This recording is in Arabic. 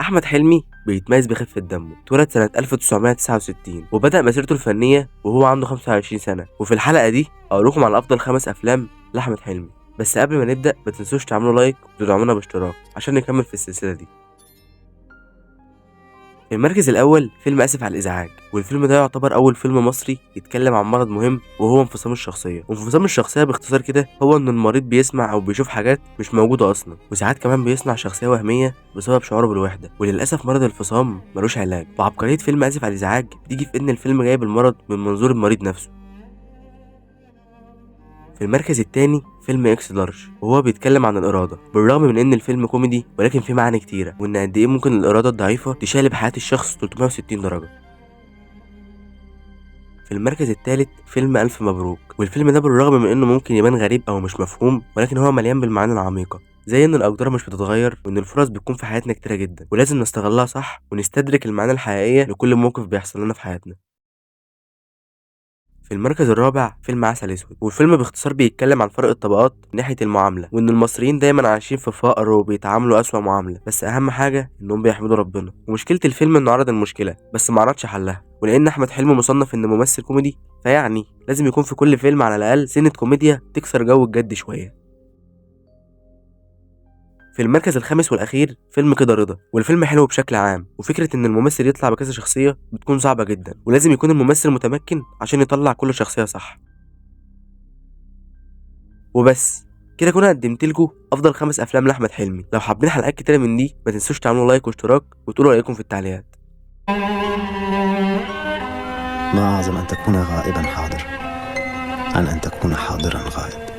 أحمد حلمي بيتميز بخفة دمه، اتولد سنة 1969 وبدأ مسيرته الفنية وهو عنده 25 سنة. وفي الحلقة دي أقول لكم على أفضل 5 أفلام لأحمد حلمي. بس قبل ما نبدأ ما تنسوش تعملوا لايك وتدعمونا باشتراك عشان نكمل في السلسلة دي. المركز الأول فيلم آسف على الإزعاج، والفيلم ده يعتبر أول فيلم مصري يتكلم عن مرض مهم وهو انفصام الشخصية. وانفصام الشخصية باختصار كده هو إن المريض بيسمع أو بيشوف حاجات مش موجودة أصلا، وساعات كمان بيصنع شخصية وهمية بسبب شعوره بالوحدة. وللأسف مرض الانفصام ملوش علاج، وعبقرية فيلم آسف على الإزعاج بتيجي في إن الفيلم جايب المرض من منظور المريض نفسه. في المركز التاني فيلم اكس لارج، وهو بيتكلم عن الإرادة. بالرغم من إن الفيلم كوميدي ولكن فيه معاني كتيرة، وإن قد إيه ممكن الإرادة الضعيفة تشقلب حياة الشخص 360 درجة. في المركز الثالث فيلم ألف مبروك، والفيلم ده بالرغم من إنه ممكن يبان غريب أو مش مفهوم ولكن هو مليان بالمعاني العميقة، زي إن الأقدار مش بتتغير، وإن الفرص بتكون في حياتنا كتيرة جدا ولازم نستغلها صح ونستدرك المعاني الحقيقية لكل موقف بيحصل لنا في حياتنا. في المركز الرابع فيلم عسل اسود، والفيلم باختصار بيتكلم عن فرق الطبقات من ناحيه المعامله، وان المصريين دايما عايشين في فقر وبيتعاملوا اسوأ معامله، بس اهم حاجه انهم بيحمدوا ربنا. ومشكله الفيلم انه عرض المشكله بس ما عرضش حلها، ولان احمد حلمي مصنف انه ممثل كوميدي فيعني لازم يكون في كل فيلم على الاقل سنه كوميديا تكسر جو الجد شويه. في المركز الخامس والاخير فيلم كده رضا، والفيلم حلو بشكل عام، وفكره ان الممثل يطلع بكذا شخصيه بتكون صعبه جدا، ولازم يكون الممثل متمكن عشان يطلع كل شخصيه صح. وبس كده كنا قدمت لكم افضل 5 افلام لاحمد حلمي. لو حابين حلقات كتيره من دي ما تنسوش تعملوا لايك واشتراك وتقولوا رايكم في التعليقات. ما أعظم أن تكون غائبا حاضر عن أن تكون حاضرا غائب.